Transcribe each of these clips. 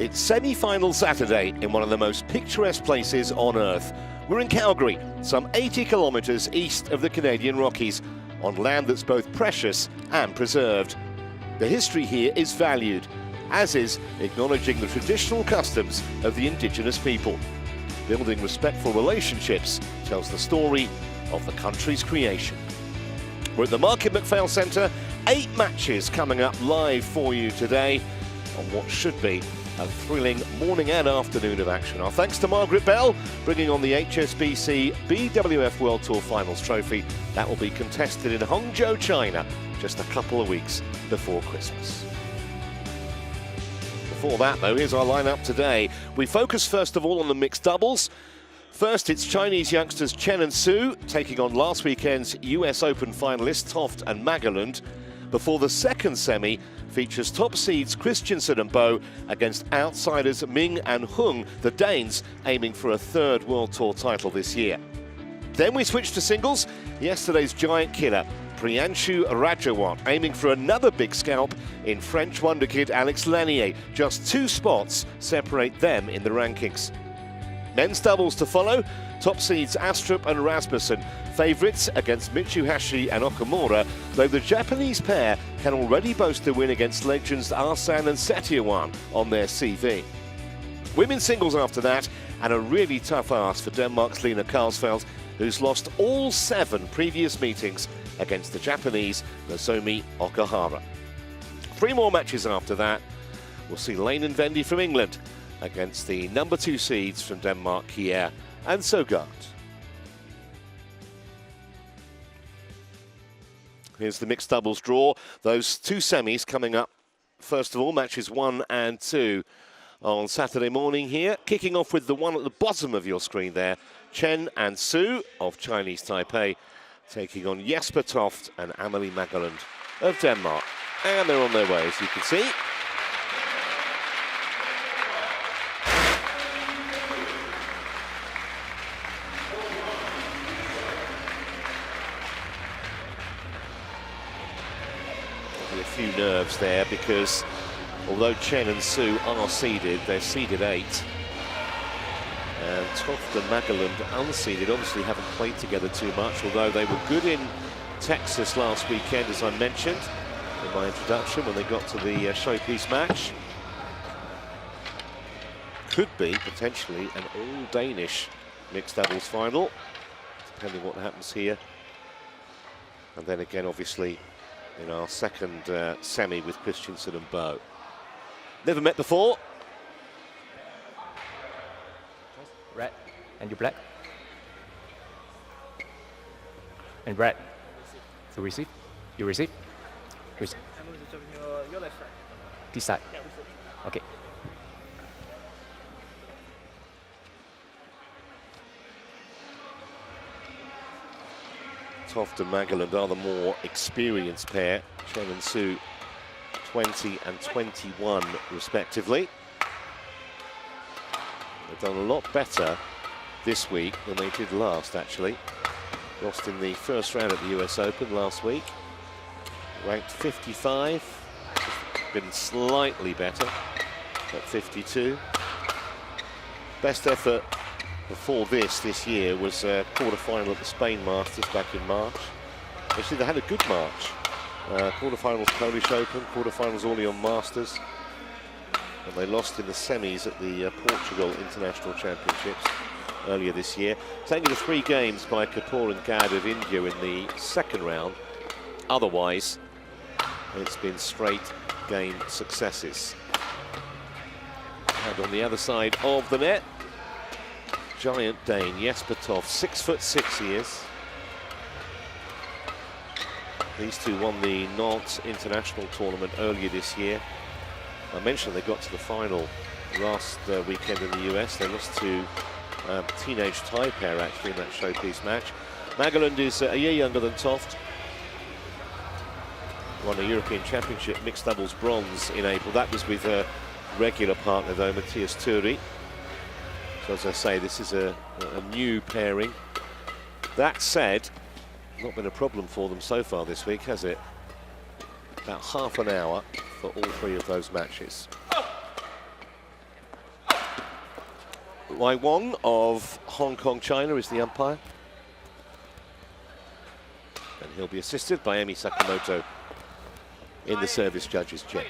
It's semi-final Saturday in one of the most picturesque places on Earth. We're in Calgary, some 80 kilometres east of the Canadian Rockies, on land that's both precious and preserved. The history here is valued, as is acknowledging the traditional customs of the Indigenous people. Building respectful relationships tells the story of the country's creation. We're at the Market McPhail Centre, 8 matches coming up live for you today on what should be a thrilling morning and afternoon of action. Our thanks to Margaret Bell, bringing on the HSBC BWF World Tour Finals trophy. That will be contested in Hangzhou, China, just a couple of weeks before Christmas. Before that, though, here's our lineup today. We focus first of all on the mixed doubles. First, it's Chinese youngsters Chen and Su taking on last weekend's US Open finalists Toft and Magelund, before the second semi features top seeds Christensen and Bo against outsiders Ming and Hung, the Danes aiming for a third World Tour title this year. Then we switch to singles. Yesterday's giant killer, Priyanshu Rajawat, aiming for another big scalp in French wonderkid Alex Lanier. Just 2 spots separate them in the rankings. Men's doubles to follow. Top seeds Astrup and Rasmussen, favourites against Mitsuhashi and Okamura, though the Japanese pair can already boast a win against legends Arsan and Setyawan on their CV. Women's singles after that, and a really tough ask for Denmark's Lena Karlsfeldt, who's lost all 7 previous meetings against the Japanese Nozomi Okahara. 3 more matches after that. We'll see Lane and Vendy from England against the number 2 seeds from Denmark, Kier and Sogard. Here's the mixed doubles draw. Those 2 semis coming up. First of all, matches 1 and 2 on Saturday morning here. Kicking off with the one at the bottom of your screen there, Chen and Su of Chinese Taipei, taking on Jesper Toft and Amalie Magelund of Denmark. And they're on their way, as you can see. A few nerves there, because although Chen and Su are seeded, they're seeded 8. And Toft and Magelund unseeded, obviously haven't played together too much, although they were good in Texas last weekend, as I mentioned in my introduction, when they got to the showpiece match. Could be potentially an all-Danish mixed doubles final, depending what happens here. And then again, obviously, in our second semi with Christensen and Bo. Never met before. Red, and you black. And red. So receive. You receive. Receive. Your left side. This side. Yeah, okay. Toft and Magelund are the more experienced pair. Chen and Su, 20 and 21 respectively. They've done a lot better this week than they did last, actually. Lost in the first round at the US Open last week. Ranked 55, been slightly better at 52. Best effort before this year was a quarter-final at the Spain Masters back in March. Actually, they had a good March. Quarter-finals Polish Open, quarter-finals Orléans Masters. And they lost in the semis at the Portugal International Championships earlier this year. Taken to 3 games by Kapoor and Gad of India in the second round. Otherwise, it's been straight game successes. And on the other side of the net, giant Dane, Jesper Toft, 6'6" he is. These two won the Nantes International Tournament earlier this year. I mentioned they got to the final last weekend in the US. They lost to teenage Thai pair, actually, in that showpiece match. Magelund is a year younger than Toft. Won a European Championship mixed doubles bronze in April. That was with a regular partner, though, Matthias Thuri. So as I say, this is a new pairing. That said, not been a problem for them so far this week, has it? About half an hour for all 3 of those matches. Wai Wong of Hong Kong, China is the umpire. And he'll be assisted by Emi Sakamoto in the service judges' chair.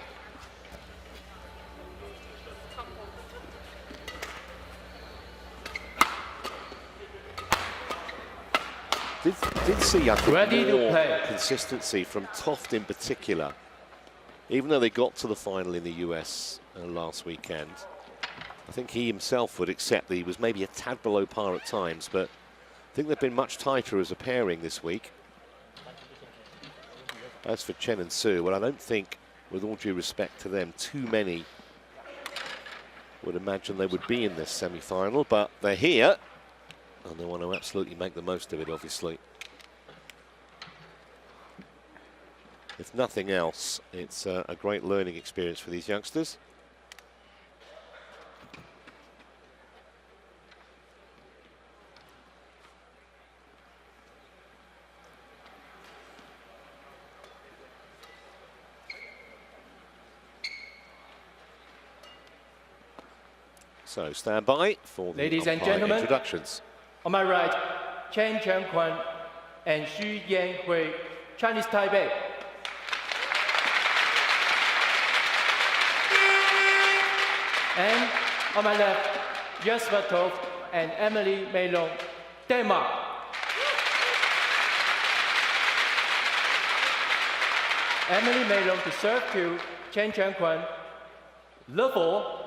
Did see, I think, more consistency from Toft in particular, even though they got to the final in the US last weekend. I think he himself would accept that he was maybe a tad below par at times, but I think they've been much tighter as a pairing this week. As for Chen and Su, well, I don't think, with all due respect to them, too many would imagine they would be in this semi-final, but they're here. And they want to absolutely make the most of it, obviously. If nothing else, it's a great learning experience for these youngsters. So stand by for the ladies and gentlemen, introductions. On my right, Chen Chen-Kwan and Yin-Hui, Chinese Taipei. And on my left, Jesper Toft and Emily Magelund, Denmark. Emily Magelund to serve to Chen Chen-Kwan. Level.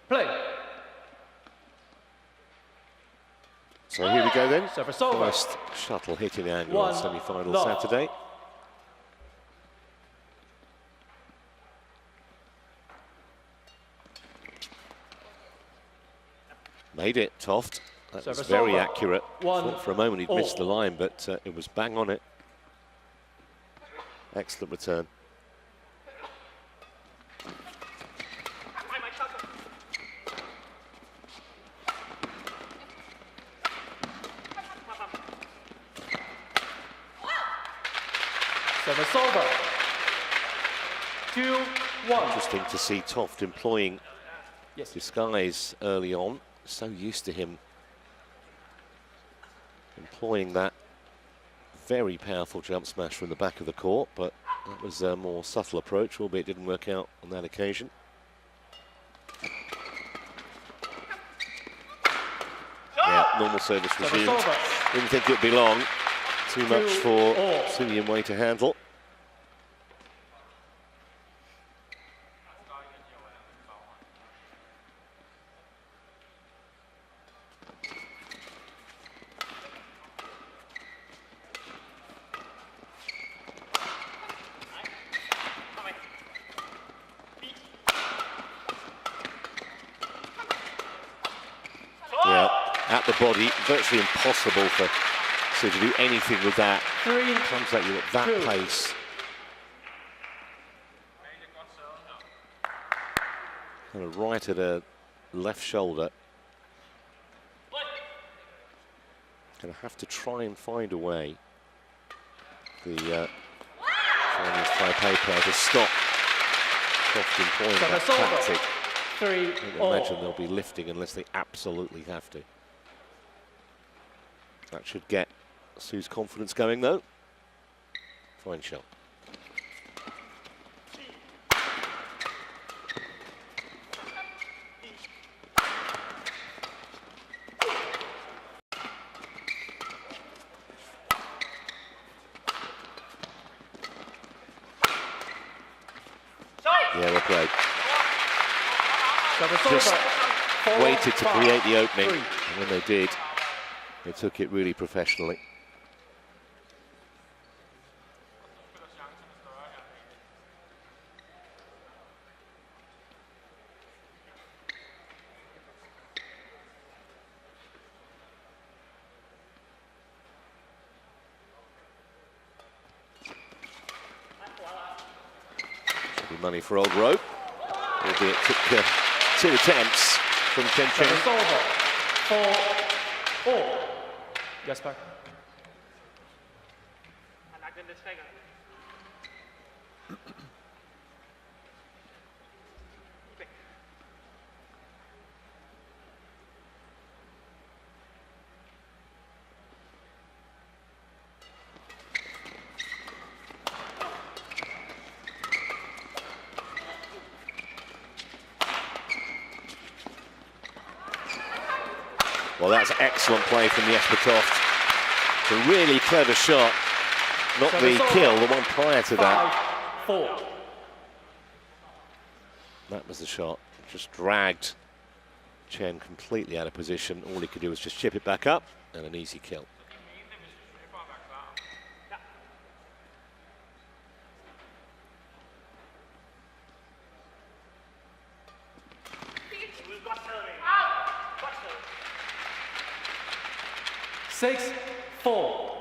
Play. So here we go then. First shuttle hitting angle on semi-final Saturday. Made it, Toft. That was very accurate. Thought for a moment he'd missed the line, but it was bang on it. Excellent return. Service over. 2-1. Interesting to see Toft employing disguise early on. So used to him employing that very powerful jump smash from the back of the court, but that was a more subtle approach, albeit it didn't work out on that occasion. Yeah, normal service resumed. Didn't think it'd be long. Too much for Yin-Hui to handle. Yeah, at the body, virtually impossible for Su to do anything with that. Comes at you at that pace. Kind of right at her left shoulder. Gonna have to try and find a way. The Chinese Taipei player to stop Toft employing that tactic. I imagine they'll be lifting unless they absolutely have to. That should get Su's confidence going, though. Fine shot. Yeah, well played. Just waited to create the opening, and when they did, they took it really professionally. Should be money for old Rowe, albeit took 2 attempts from Chen Chen. 4-4. Jesper. Well, that's excellent play from Jesper Toft. It's a really clever shot. Not the kill, the one prior to that. 5-4. That was the shot. Just dragged Chen completely out of position. All he could do was just chip it back up, and an easy kill. Six, 4.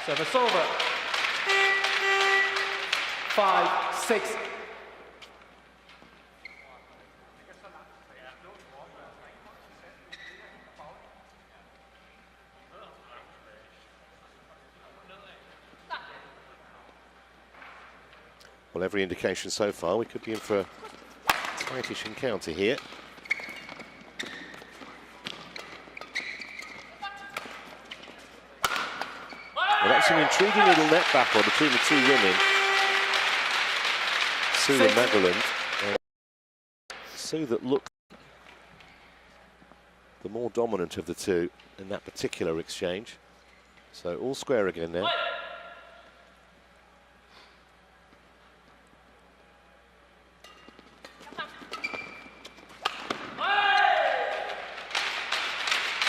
Service over. 5-6. Well, every indication so far, we could be in for a tightish encounter here. Well, that's an intriguing little net battle between the two women, Sue and Magelund. Sue that looked the more dominant of the two in that particular exchange. So all square again now.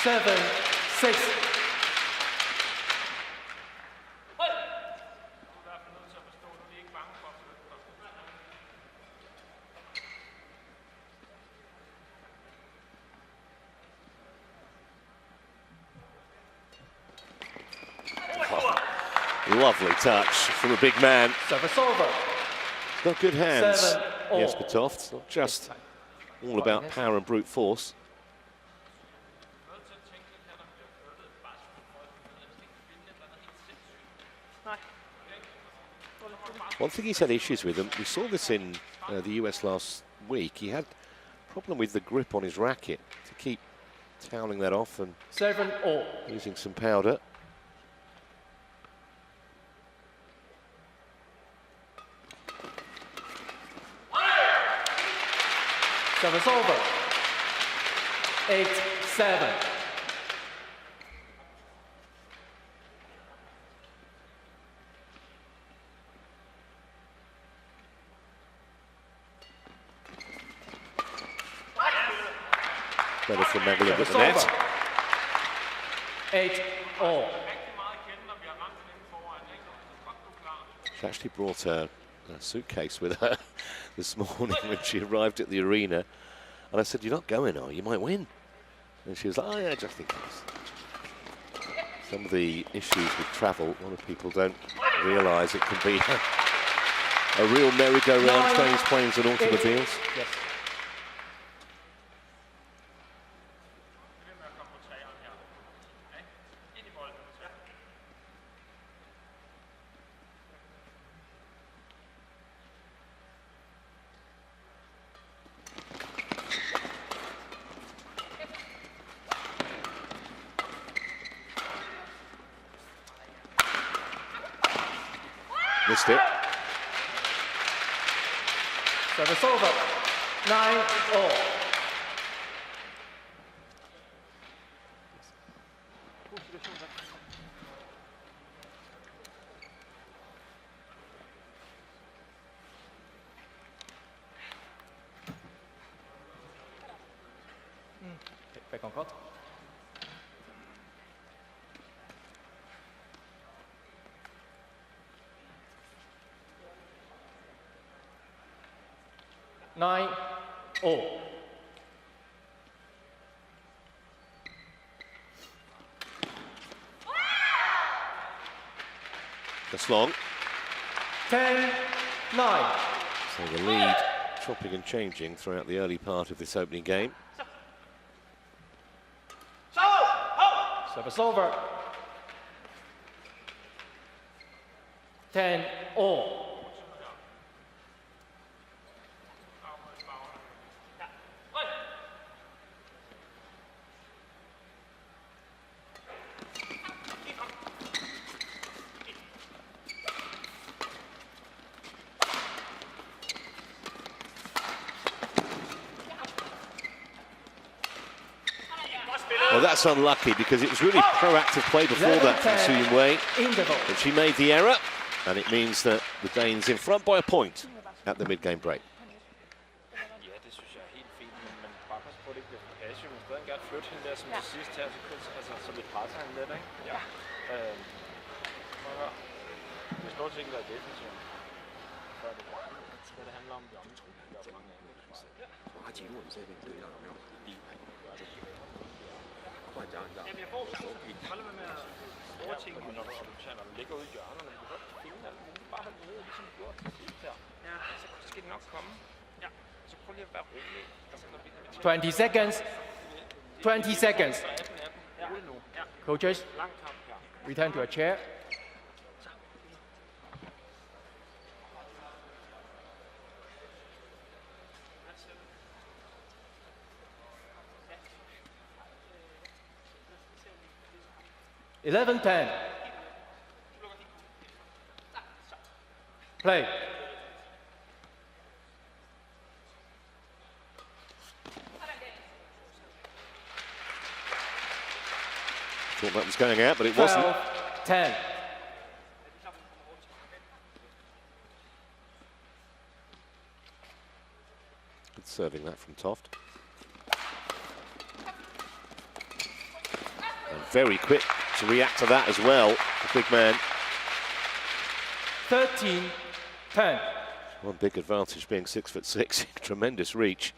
Seven, 6. Lovely touch from a big man. Service over. He's got good hands, 7-all. Jesper Toft. It's not just all about power and brute force. One thing he's had issues with, and we saw this in the US last week, he had a problem with the grip on his racket to keep toweling that off and 7-all. using some powder. Service over. 8-7. Better from Magelund at the net. 8-all. She actually brought a suitcase with her this morning when she arrived at the arena. And I said, "You're not going, are you? You might win." And she was like, "Oh yeah, just in case." Some of the issues with travel, a lot of people don't realise it can be a real merry-go-round, trains, planes and automobiles. Yes. Missed it. Service over. 9-all. Back on court. Nine, all. That's long. 10, 9. So the lead chopping and changing throughout the early part of this opening game. Service over. 10, all. that's unlucky because it was really proactive play before that from Su Yin-Hui. But she made the error, and it means that the Danes in front by a point at the mid-game break. Ja, det synes jeg er helt fint, men bare pas på, at det ikke bliver for passiv. Man stadig gerne flytte hende der som det sidste her, altså som et presser hende lidt, ikke? Ja. Det er stort set ikke været defensivt. Før det går. Hvad det handler om, det omtryk. Der er mange af dem. Jamen, jeg får så holde med at overtænke, når du ligger ude i hjørnerne. Du kan godt filme alt muligt. Bare holde ned, ligesom du gjorde til sidst her. Ja, så skal det nok komme. Ja, så prøv lige at være rolig. 20 seconds. 20 seconds. Coaches, return to a chair. (11-10). Play. Thought that was going out, but it wasn't. 10. Good serving that from Toft. And very quick to react to that as well, the big man. 13-10. One big advantage being 6'6", tremendous reach.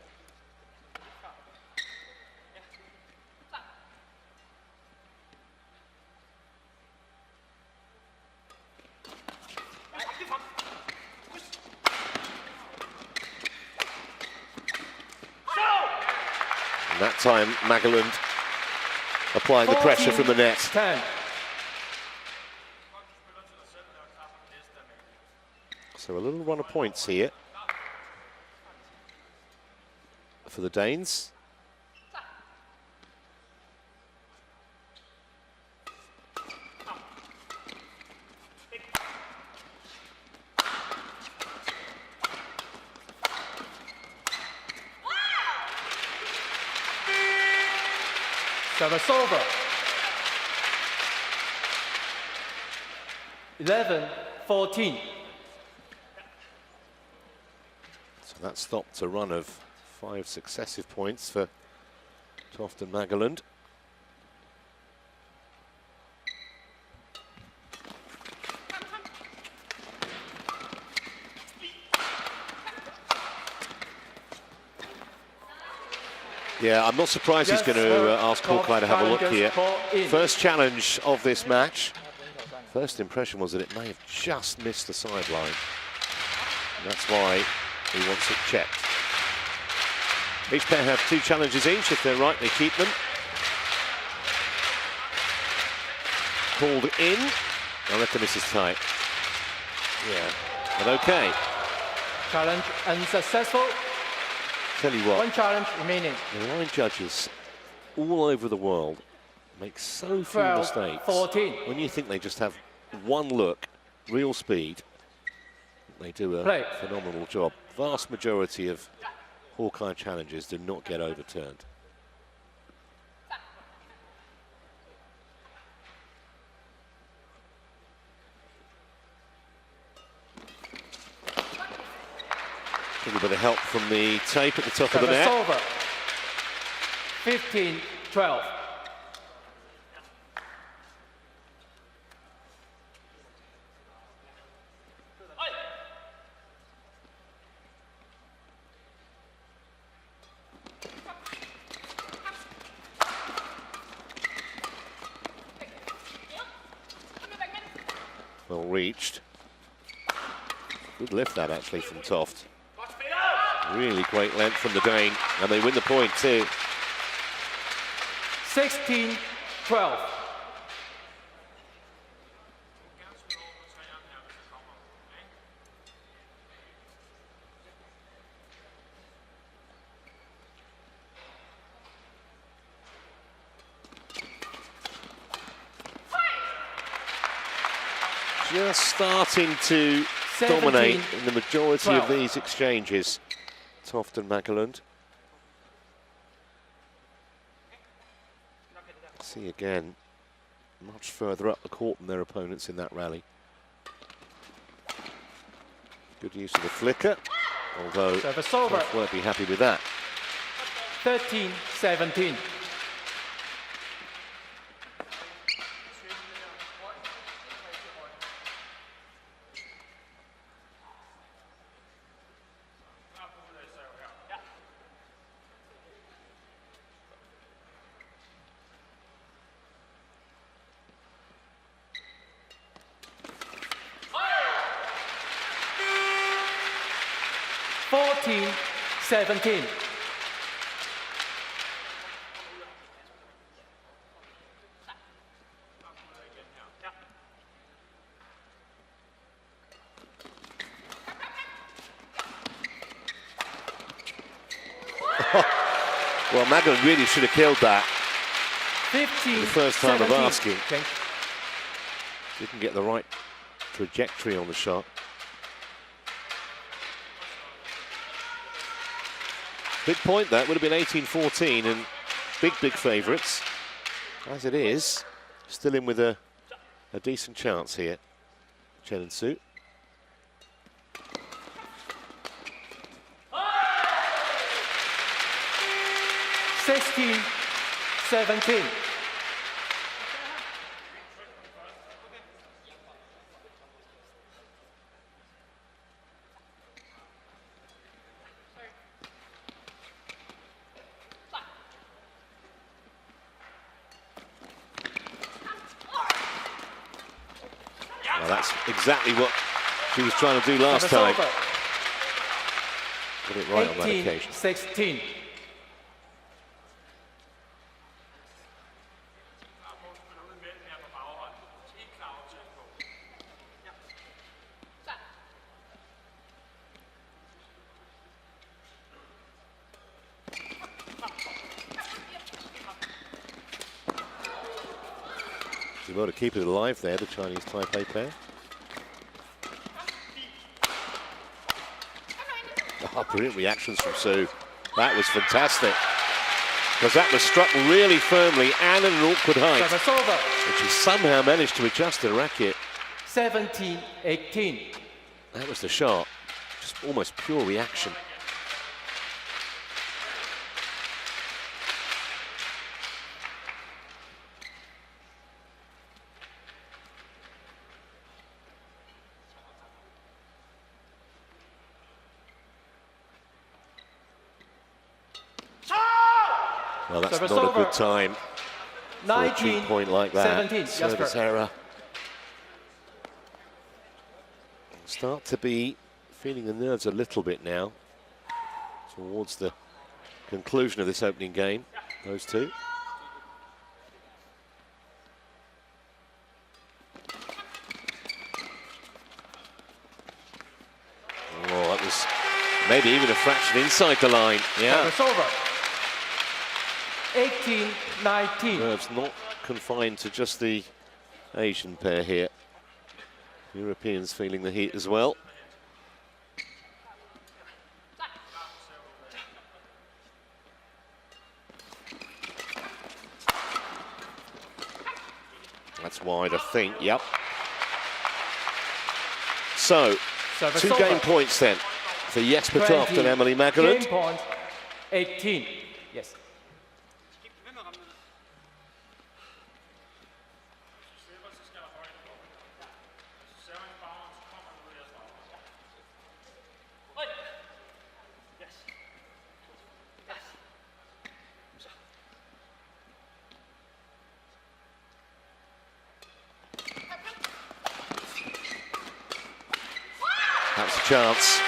And that time, Magelund applying the pressure from the net. 10. So a little run of points here for the Danes. Service over. 11-14. So that stopped a run of 5 successive points for Toft and Magelund. Yeah, I'm not surprised he's going to ask Hawkeye to have a look here. First challenge of this match. First impression was that it may have just missed the sideline. And that's why he wants it checked. Each pair have 2 challenges each. If they're right, they keep them. Called in. I reckon this is tight. Yeah, but okay. Challenge unsuccessful. Tell you what, 1 challenge remaining. the line judges all over the world make so few 12, mistakes. 14. When you think they just have one look, real speed, they do a phenomenal job. Vast majority of Hawkeye challenges do not get overturned. A little bit of help from the tape at the top of the net. Over. 15-12. Well reached. Good lift that actually from Toft. Really great length from the Dane, and they win the point too. 16-12. Just starting to dominate in the majority of these exchanges. Toft and Magelund. See again, much further up the court than their opponents in that rally. Good use of the flicker, although Toft won't be happy with that. 13-17. Well, Magelund really should have killed that. 15, the first time 17. of asking. Didn't get the right trajectory on the shot. Big point that, would have been 18-14 and big favourites. As it is, still in with a decent chance here, Chen and Su. (16-17). Well, that's exactly what she was trying to do last time. Got it right on that occasion. 16. Well, to keep it alive there, the Chinese Taipei pair. Oh, brilliant reactions from Su. That was fantastic. Because that was struck really firmly and at an awkward height. And she somehow managed to adjust the racket. 17-18. That was the shot. Just almost pure reaction. Well, that's not a good time for a cheap point like that. Service error. Start to be feeling the nerves a little bit now towards the conclusion of this opening game, those two. Oh, that was maybe even a fraction inside the line. Yeah. 18-19. Nerves not confined to just the Asian pair here. Europeans feeling the heat as well. That's wide, I think. Yep. So, two game points then for Jesper Toft and Emily Magelund. Game point 18. Yes. That's a chance.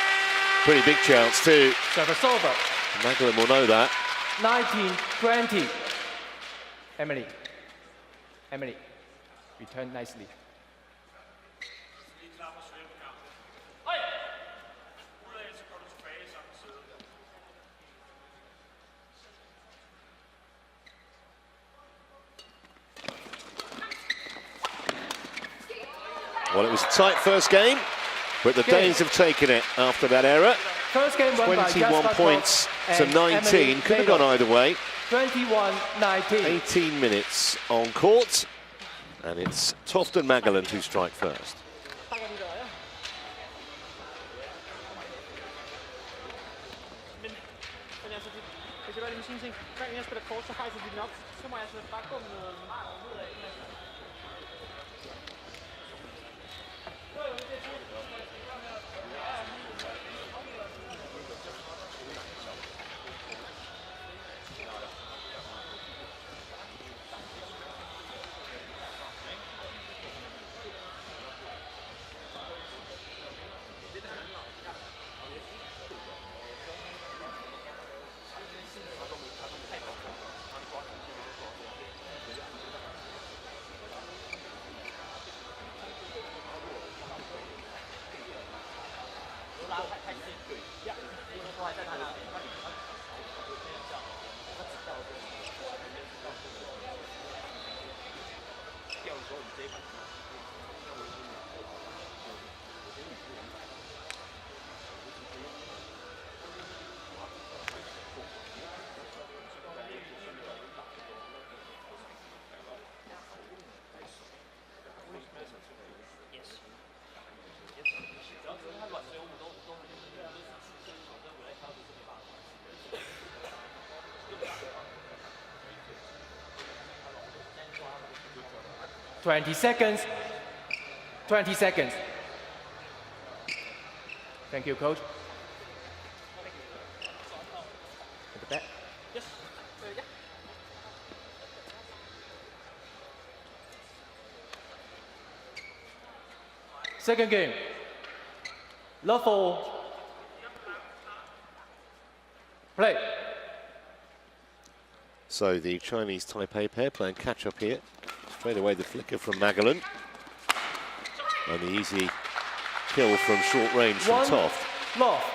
Pretty big chance too. Service over. Magelund will know that. 19-20. Emily, return nicely. Well, it was a tight first game, but the Danes have taken it after that error. First game won by 21 points to 19. Could have gone either way. 21-19. 18 minutes on court, and it's Toft and Magelund who strike first. Men altså, jeg kan godt lige sige en ting. Hver gang jeg spiller kort, så hejser de den op. Så må jeg altså bare gå med noget meget overhovedet af. 20 seconds. 20 seconds. Thank you, coach. At the back. Yes. Ja. Second game. Love for play. So the Chinese Taipei pair playing catch up here. Straight away the flicker from Magelund. And the easy kill from short range from Toft. Love.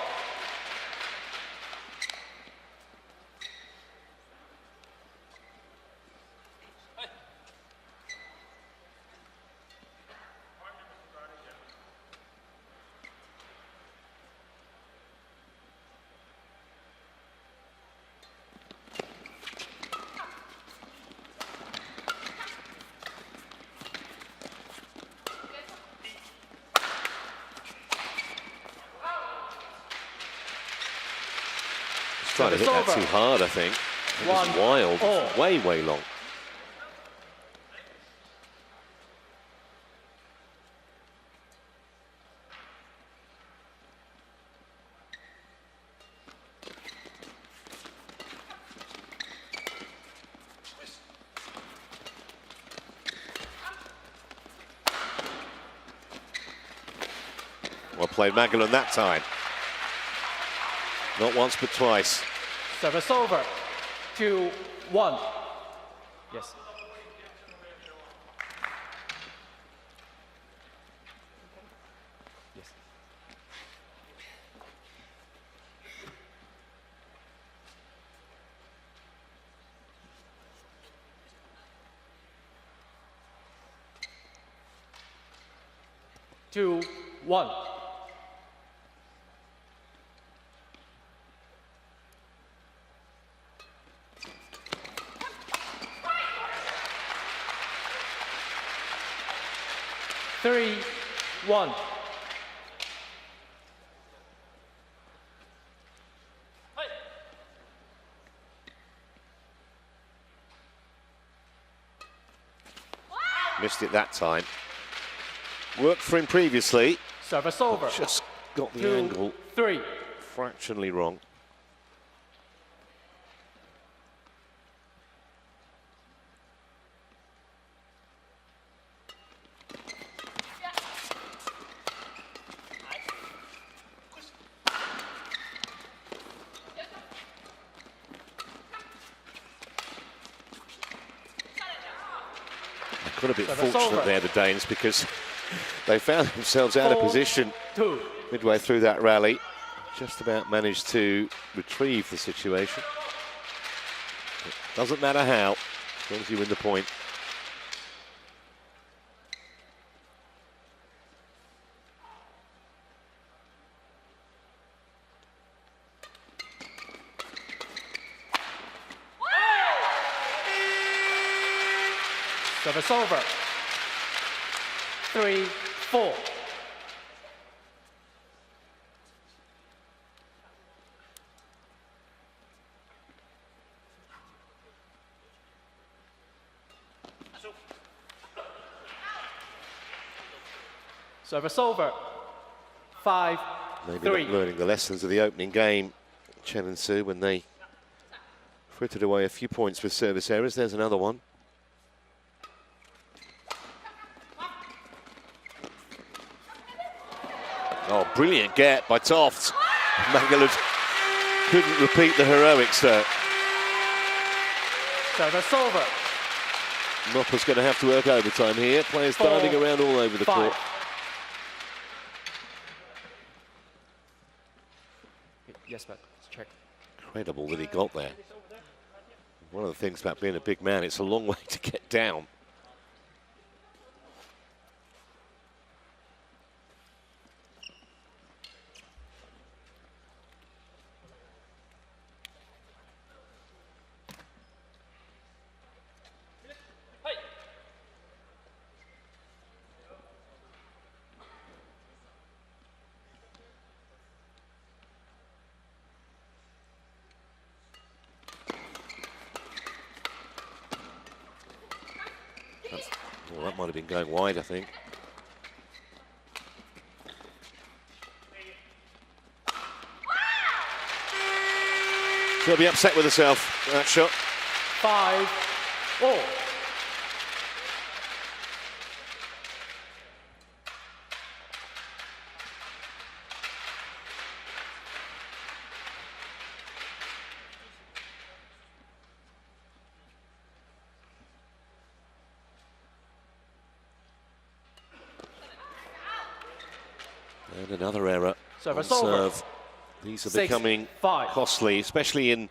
Trying to hit that too hard, I think. It was wild, way, way long. Well played Magelund that time. Not once, but twice. Service over. 2-1. Yes. Yes. Two, one. Three, one. Missed it that time. Worked for him previously. Service over. Just got the 2, angle 3. fractionally wrong. Got a bit fortunate there, the Danes, because they found themselves out of position midway through that rally. Just about managed to retrieve the situation. It doesn't matter how, as long as you win the point. Service over. 3-4. Service over. 5-3. Maybe not learning the lessons of the opening game, Chen and Su, when they frittered away a few points with service errors. There's another one. Oh, brilliant get by Toft. Magelund couldn't repeat the heroics there. Service over. Nopper's going to have to work overtime here. Players diving around all over the court. Yes, but check. Incredible that he got there. One of the things about being a big man, it's a long way to get down. Well, that might have been going wide, I think. She'll be upset with herself, that shot. 5-4. And another error on Service over. serve. These are becoming costly, especially in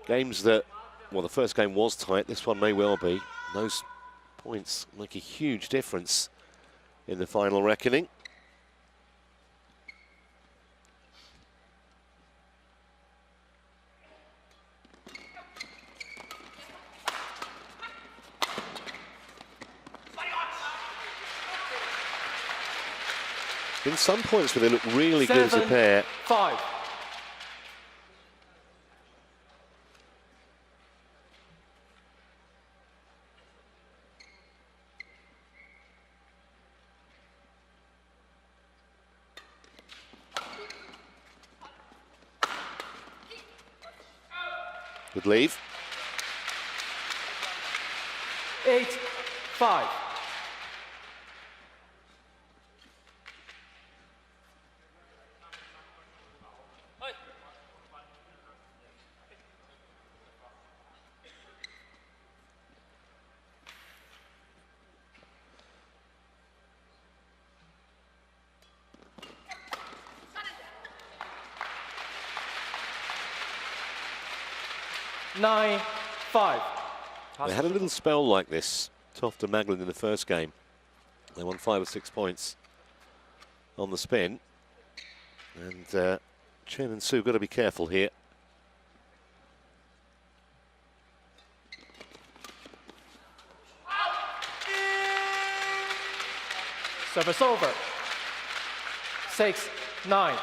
games that, well, the first game was tight. This one may well be. Those points make a huge difference in the final reckoning. Been some points where they look really good as a pair. 7-5. Good leave. 8-5. Nine, 5. They had a little spell like this, Toft and Magelund in the first game. They won 5 or 6 points on the spin. And Chen and Su got to be careful here. Service over. 6-9.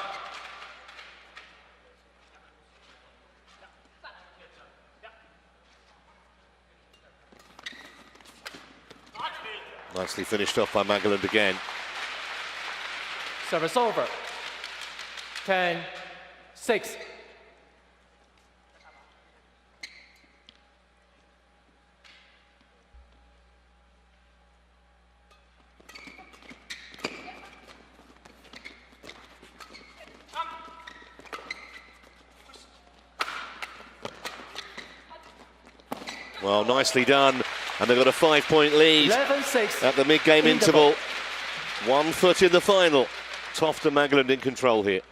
Nicely finished off by Magelund again. Service over. 10-6. Well, nicely done. And they've got a 5-point lead 11-6 at the mid-game interval. 1 foot in the final. Toft and Magelund in control here.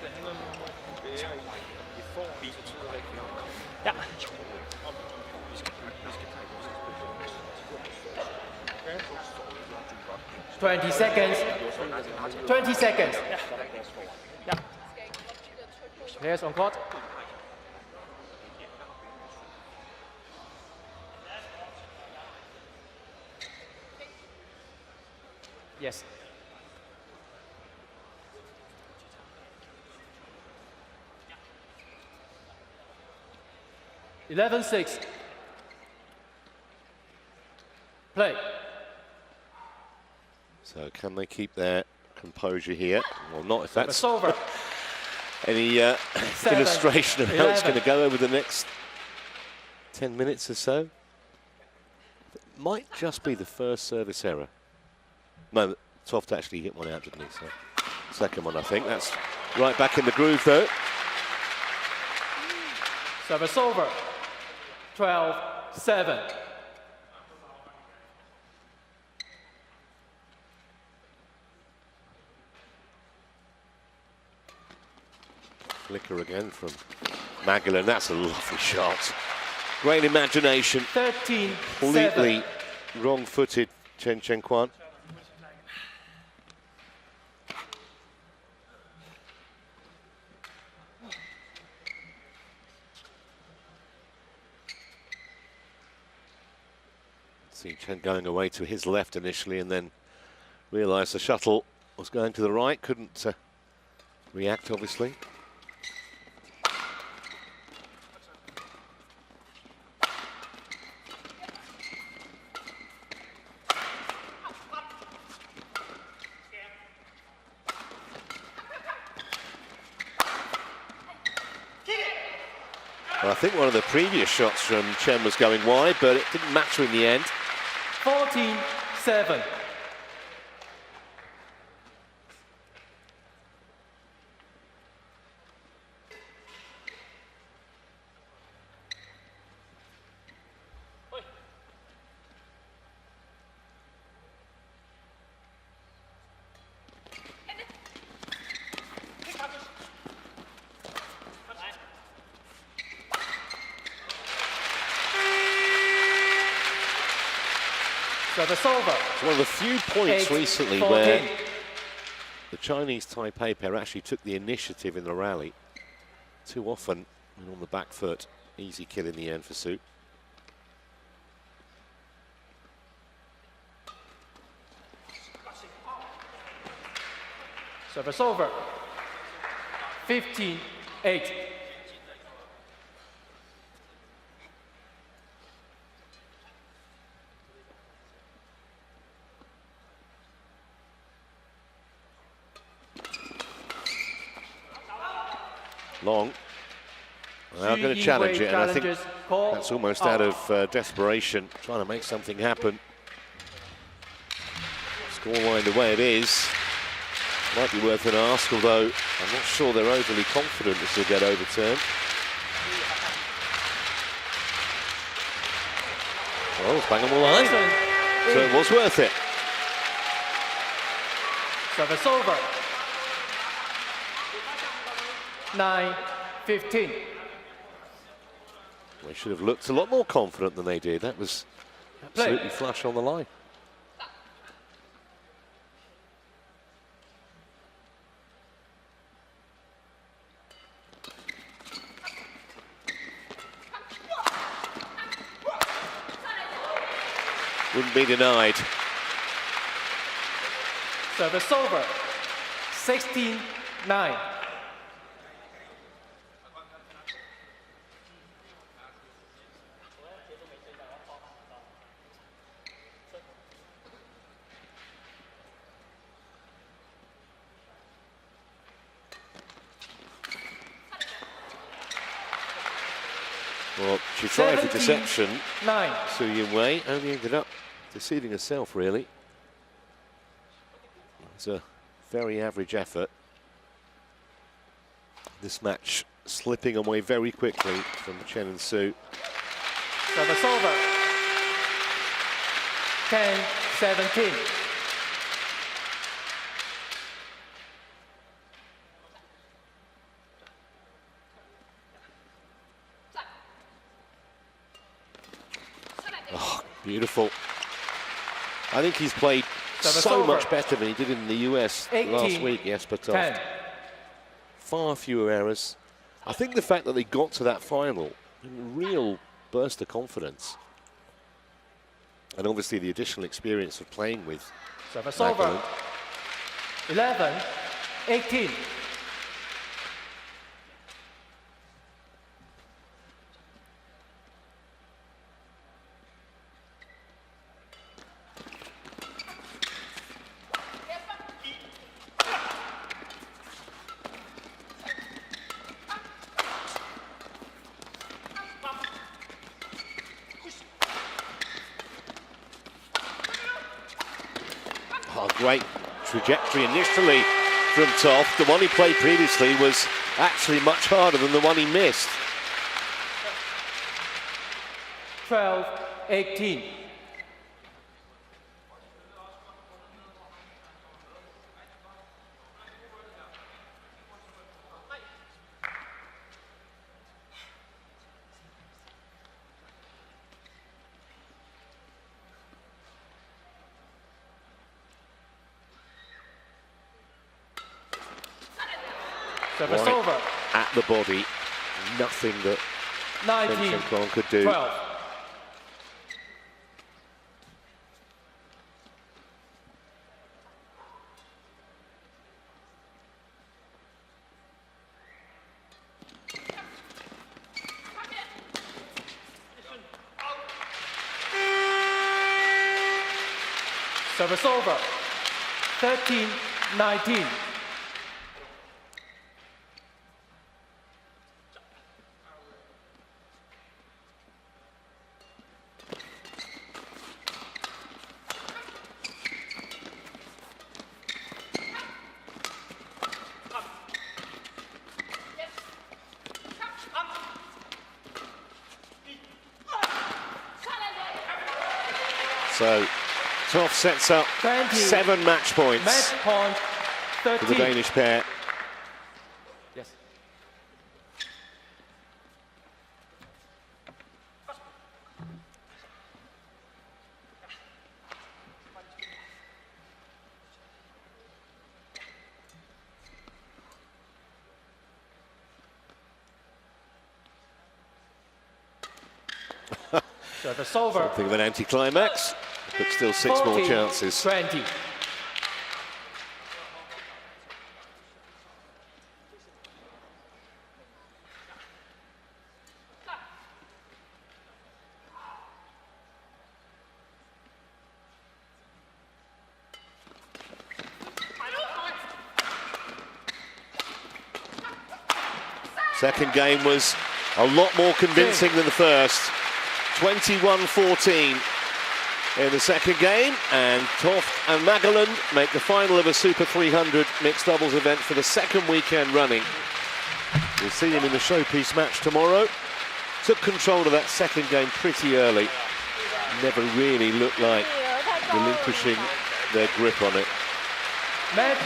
Det handler om at være i form, så tyder det ikke om. Ja. Vi skal tage vores 20 seconds. 20 seconds. Ja. Players on court. Yes. Eleven 6. Play. So can they keep their composure here? Well, not if that's It's over. any illustration of how it's going to go over the next 10 minutes or so. It might just be the first service error. No, Toft actually hit one out, didn't he? So second one, I think. That's right back in the groove, though. Service over. 12-7. Flicker again from Magelund. That's a lovely shot. Great imagination. 13-7. Completely wrong-footed Chen Quan. See Chen going away to his left initially and then realised the shuttle was going to the right. Couldn't react, obviously. Well, I think one of the previous shots from Chen was going wide, but it didn't matter in the end. 14-7. Service over. It's one of the few points recently 14. where the Chinese Taipei pair actually took the initiative in the rally. Too often, and on the back foot, easy kill in the end for Su. Service over. 15-8. Long. They're going to challenge it, and I think that's almost out of desperation, trying to make something happen. Scoreline the way it is might be worth an ask, although I'm not sure they're overly confident this will get overturned. Well, it's bang on the line, so it was worth it. Service over. 9-15. They should have looked a lot more confident than they did. That was absolutely flush on the line. Wouldn't be denied. Service over. 16-9. Well, she tried for deception. 9. Su Yin-Hui only ended up deceiving herself, really. It's a very average effort. This match slipping away very quickly from Chen and Su. Service over. 10-17. Beautiful. I think he's played so much better than he did in the US last week, Jesper Toft. Far fewer errors. I think the fact that they got to that final, a real burst of confidence. And obviously the additional experience of playing with Magelund. 11-18. Oh, great trajectory initially from Toft. The one he played previously was actually much harder than the one he missed. 12-18. Service Right over. at the body, nothing that 19 could do. 12. Service over. 13-19. So Toft sets up 7 match points Match point 13. for the Danish pair. Yes. Service over. Something of an anticlimax, but still 6 more chances. 20. Second game was a lot more convincing than the first. 21-14 in the second game, and Toft and Magelund make the final of a Super 300 mixed doubles event for the second weekend running. We'll see them in the showpiece match tomorrow. Took control of that second game pretty early. Never really looked like relinquishing their grip on it. Match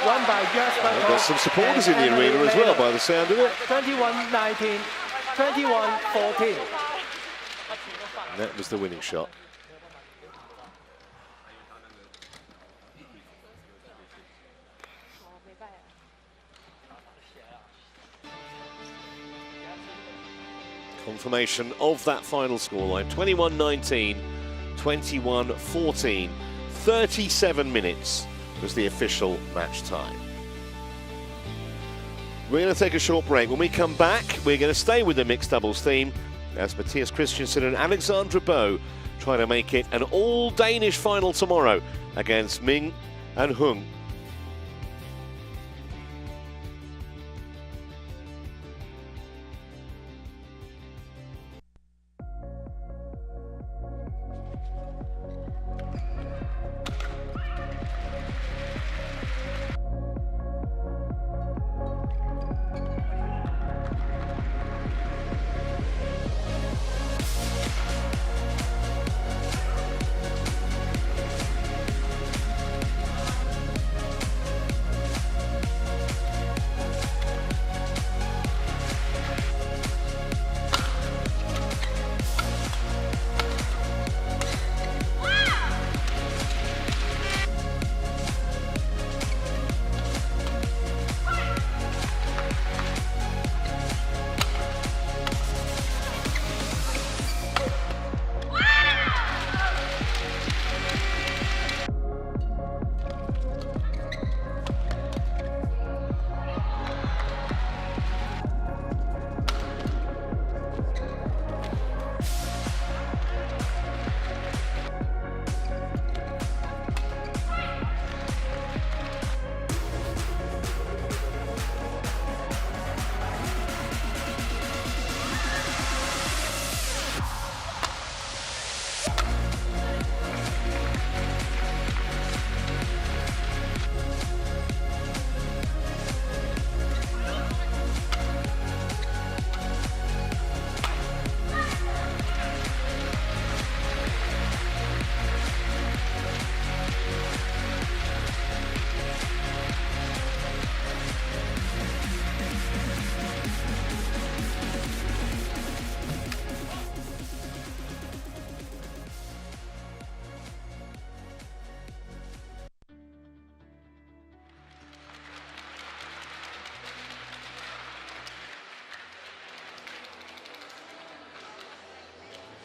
won by They've got some supporters in the arena as well, by the sound of it. 21-19, 21-14. And that was the winning shot. Confirmation of that final scoreline, 21-19, 21-14. 37 minutes was the official match time. We're going to take a short break. When we come back, we're going to stay with the mixed doubles theme as Matthias Christiansen and Alexandra Boe try to make it an all-Danish final tomorrow against Ming and Hung.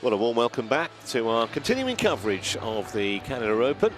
Well, a warm welcome back to our continuing coverage of the Canada Open.